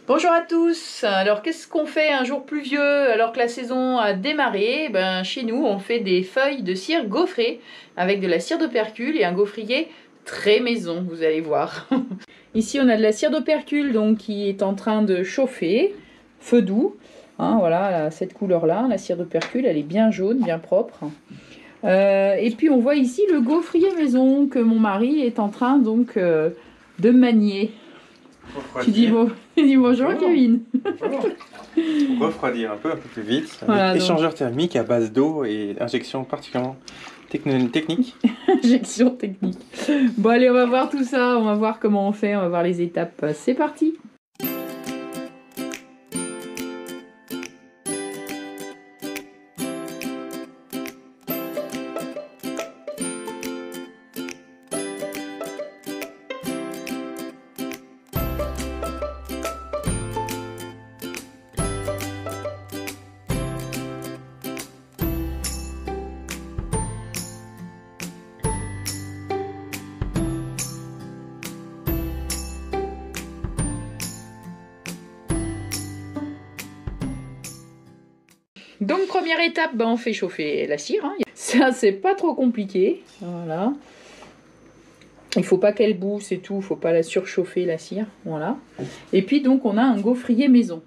Bonjour à tous. Alors qu'est-ce qu'on fait un jour pluvieux alors que la saison a démarré? Chez nous on fait des feuilles de cire gaufrées avec de la cire d'opercule et un gaufrier très maison, vous allez voir. Ici on a de la cire d'opercule donc qui est en train de chauffer, feu doux. Hein, voilà, cette couleur-là, la cire d'opercule, elle est bien jaune, bien propre. Et puis on voit ici le gaufrier maison que mon mari est en train donc de manier. Tu dis bonjour Kevin. Bonjour. Pour refroidir un peu plus vite, Voilà, avec échangeur thermique à base d'eau et injection particulièrement technique. Injection technique. Bon allez, on va voir tout ça, on va voir comment on fait, on va voir les étapes. C'est parti. Donc première étape, on fait chauffer la cire. Hein. Ça c'est pas trop compliqué. Voilà. Il faut pas qu'elle boue, c'est tout. Il faut pas la surchauffer la cire. Voilà. Et puis donc on a un gaufrier maison.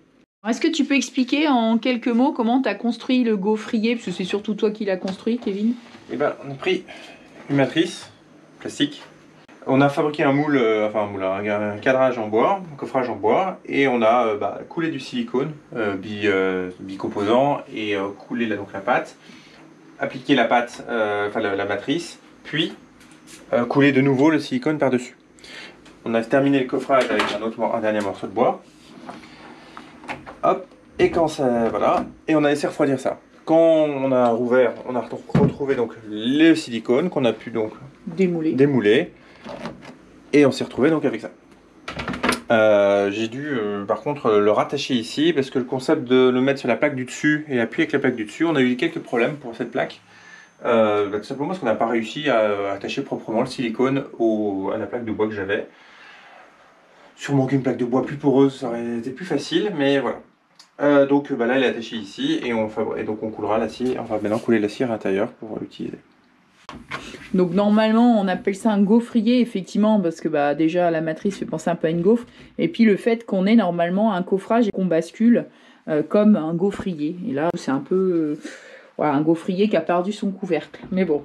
Est-ce que tu peux expliquer en quelques mots comment tu as construit le gaufrier? Parce que c'est surtout toi qui l'as construit, Kevin. Et on a pris une matrice plastique. On a fabriqué un moule, un cadrage en bois, un coffrage en bois, et on a coulé du silicone bicomposant et coulé donc la pâte, appliqué la pâte, la matrice, puis coulé de nouveau le silicone par-dessus. On a terminé le coffrage avec un dernier morceau de bois. Hop, et quand ça, voilà, et on a laissé refroidir ça. Quand on a rouvert, on a retrouvé donc le silicone qu'on a pu donc démouler. Et on s'est retrouvé donc avec ça. J'ai dû par contre le rattacher ici parce que le concept de le mettre sur la plaque du dessus et appuyer avec la plaque du dessus, on a eu quelques problèmes pour cette plaque. Tout simplement parce qu'on n'a pas réussi à attacher proprement le silicone à la plaque de bois que j'avais. Sûrement qu'une plaque de bois plus poreuse ça aurait été plus facile, mais voilà. Donc là elle est attachée ici et donc on coulera la cire, on va maintenant couler la cire à l'intérieur pour l'utiliser. Donc normalement on appelle ça un gaufrier effectivement parce que déjà la matrice fait penser un peu à une gaufre et puis le fait qu'on ait normalement un coffrage et qu'on bascule comme un gaufrier et là c'est un peu voilà, un gaufrier qui a perdu son couvercle mais bon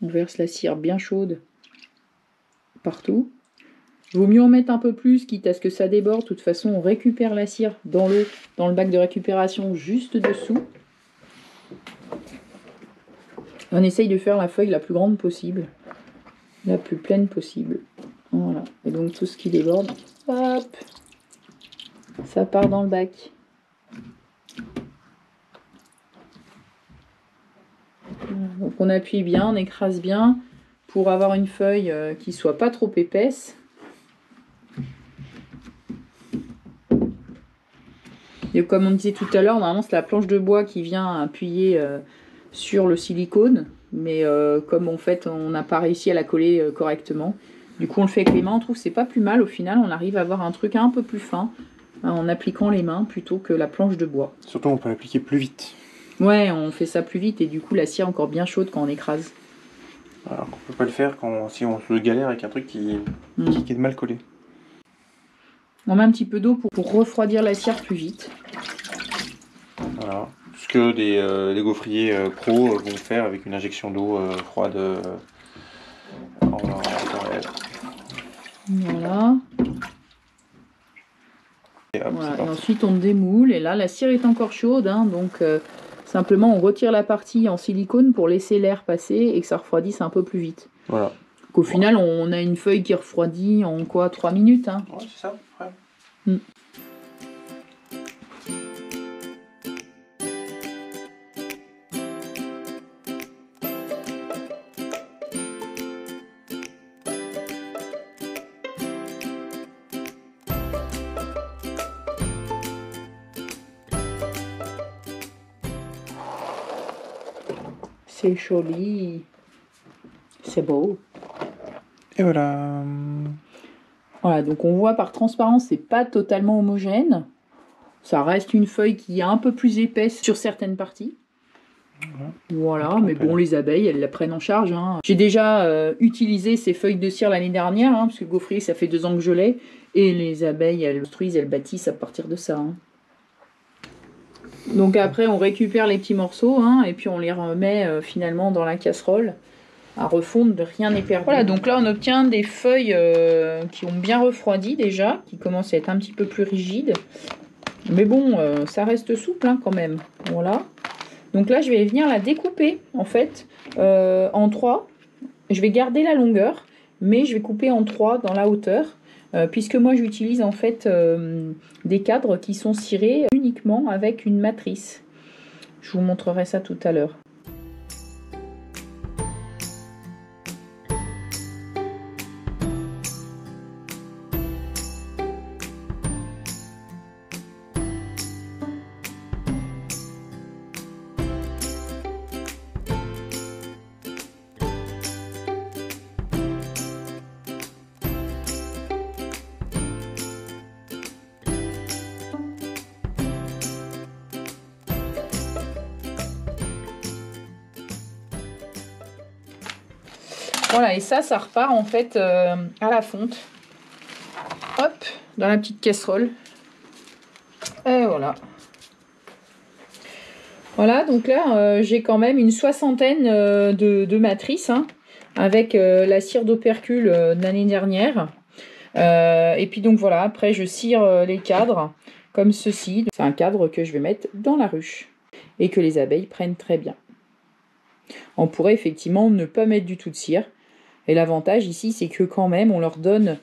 on verse la cire bien chaude partout. Il vaut mieux en mettre un peu plus quitte à ce que ça déborde. De toute façon on récupère la cire dans l'eau dans le bac de récupération juste dessous. On essaye de faire la feuille la plus grande possible, la plus pleine possible. Voilà. Et donc tout ce qui déborde, hop, ça part dans le bac. Voilà. Donc on appuie bien, on écrase bien pour avoir une feuille qui soit pas trop épaisse. Et comme on disait tout à l'heure, normalement c'est la planche de bois qui vient appuyer sur le silicone, mais comme en fait on n'a pas réussi à la coller correctement, du coup on le fait avec les mains, on trouve que c'est pas plus mal, au final on arrive à avoir un truc un peu plus fin en appliquant les mains plutôt que la planche de bois. Surtout on peut l'appliquer plus vite. Ouais, on fait ça plus vite et du coup la cire est encore bien chaude quand on écrase. Alors qu'on peut pas le faire si on se galère avec un truc qui est mal collé. On met un petit peu d'eau pour refroidir la cire plus vite. Voilà. Ce que des gaufriers pro vont faire avec une injection d'eau froide en temps réel. Voilà. Et, hop, voilà. Et ensuite on démoule et là la cire est encore chaude, hein, donc simplement on retire la partie en silicone pour laisser l'air passer et que ça refroidisse un peu plus vite. Voilà. Donc, au final on a une feuille qui refroidit en quoi 3 minutes. Hein. Ouais, c'est ça, ouais. C'est joli. C'est beau. Et voilà. Voilà, donc on voit par transparence, c'est pas totalement homogène. Ça reste une feuille qui est un peu plus épaisse sur certaines parties. Voilà, mais bon, les abeilles, elles la prennent en charge. Hein. J'ai déjà utilisé ces feuilles de cire l'année dernière, hein, parce que le gaufrier, ça fait 2 ans que je l'ai. Et les abeilles, elles construisent, elles bâtissent à partir de ça. Hein. Donc après, on récupère les petits morceaux, hein, et puis on les remet finalement dans la casserole à refondre, rien n'est perdu. Voilà, donc là, on obtient des feuilles qui ont bien refroidi déjà, qui commencent à être un petit peu plus rigides. Mais bon, ça reste souple hein, quand même. Voilà. Donc là, je vais venir la découper, en fait, en 3. Je vais garder la longueur, mais je vais couper en 3 dans la hauteur, puisque moi, j'utilise en fait des cadres qui sont cirés uniquement avec une matrice. Je vous montrerai ça tout à l'heure. Voilà, et ça repart en fait à la fonte. Hop, dans la petite casserole. Et voilà. Voilà, donc là, j'ai quand même une 60aine de matrices, hein, avec la cire d'opercule de l'année dernière. Et puis donc voilà, après je cire les cadres comme ceci. C'est un cadre que je vais mettre dans la ruche et que les abeilles prennent très bien. On pourrait effectivement ne pas mettre du tout de cire. Et l'avantage ici, c'est que quand même, on leur donne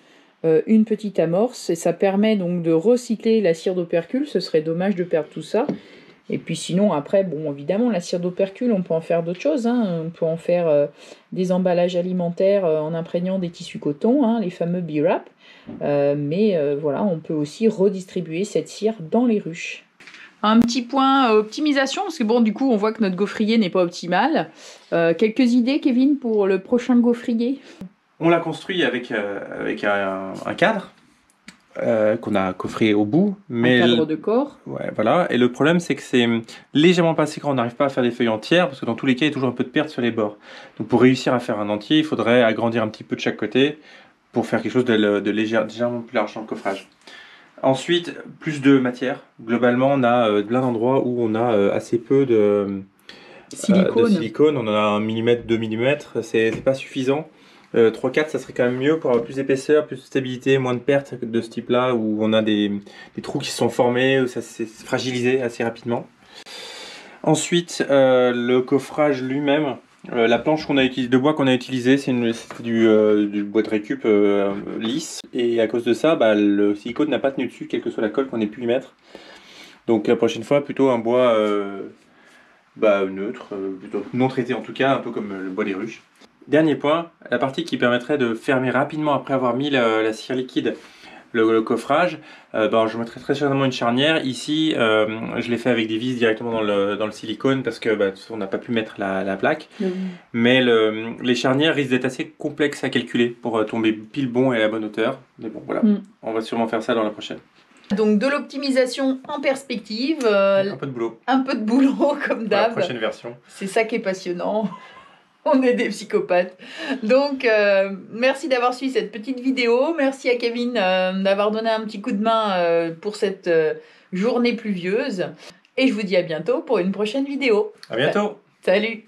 une petite amorce et ça permet donc de recycler la cire d'opercule. Ce serait dommage de perdre tout ça. Et puis sinon, après, bon, évidemment, la cire d'opercule, on peut en faire d'autres choses. Hein. On peut en faire des emballages alimentaires en imprégnant des tissus coton, hein, les fameux B-Wrap. Mais voilà, on peut aussi redistribuer cette cire dans les ruches. Un petit point optimisation, parce que bon, du coup, on voit que notre gaufrier n'est pas optimal. Quelques idées, Kevin, pour le prochain gaufrier? On l'a construit avec un cadre qu'on a coffré au bout. Mais un cadre de corps. Ouais, voilà. Et le problème, c'est que c'est légèrement pas assez grand. On n'arrive pas à faire des feuilles entières, parce que dans tous les cas, il y a toujours un peu de perte sur les bords. Donc pour réussir à faire un entier, il faudrait agrandir un petit peu de chaque côté pour faire quelque chose de légèrement plus large dans le coffrage. Ensuite, plus de matière. Globalement, on a plein d'endroits où on a assez peu de silicone. On en a 1 mm, 2 mm. C'est pas suffisant. 3-4, ça serait quand même mieux pour avoir plus d'épaisseur, plus de stabilité, moins de pertes de ce type-là, où on a des trous qui se sont formés, où ça s'est fragilisé assez rapidement. Ensuite, le coffrage lui-même. La planche de bois qu'on a utilisée, c'est du bois de récup lisse. Et à cause de ça, le silicone n'a pas tenu dessus, quelle que soit la colle qu'on ait pu y mettre. Donc la prochaine fois, plutôt un bois neutre, plutôt non traité en tout cas, un peu comme le bois des ruches. Dernier point, la partie qui permettrait de fermer rapidement après avoir mis la cire liquide le coffrage, je mettrai très certainement une charnière. Ici, je l'ai fait avec des vis directement dans le silicone parce que on n'a pas pu mettre la plaque. Mais les charnières risquent d'être assez complexes à calculer pour tomber pile bon et à la bonne hauteur. Mais bon, voilà, on va sûrement faire ça dans la prochaine. Donc de l'optimisation en perspective. Un peu de boulot. Un peu de boulot comme d'hab. La prochaine version. C'est ça qui est passionnant. On est des psychopathes. Donc, merci d'avoir suivi cette petite vidéo. Merci à Kevin d'avoir donné un petit coup de main pour cette journée pluvieuse. Et je vous dis à bientôt pour une prochaine vidéo. À bientôt. Salut.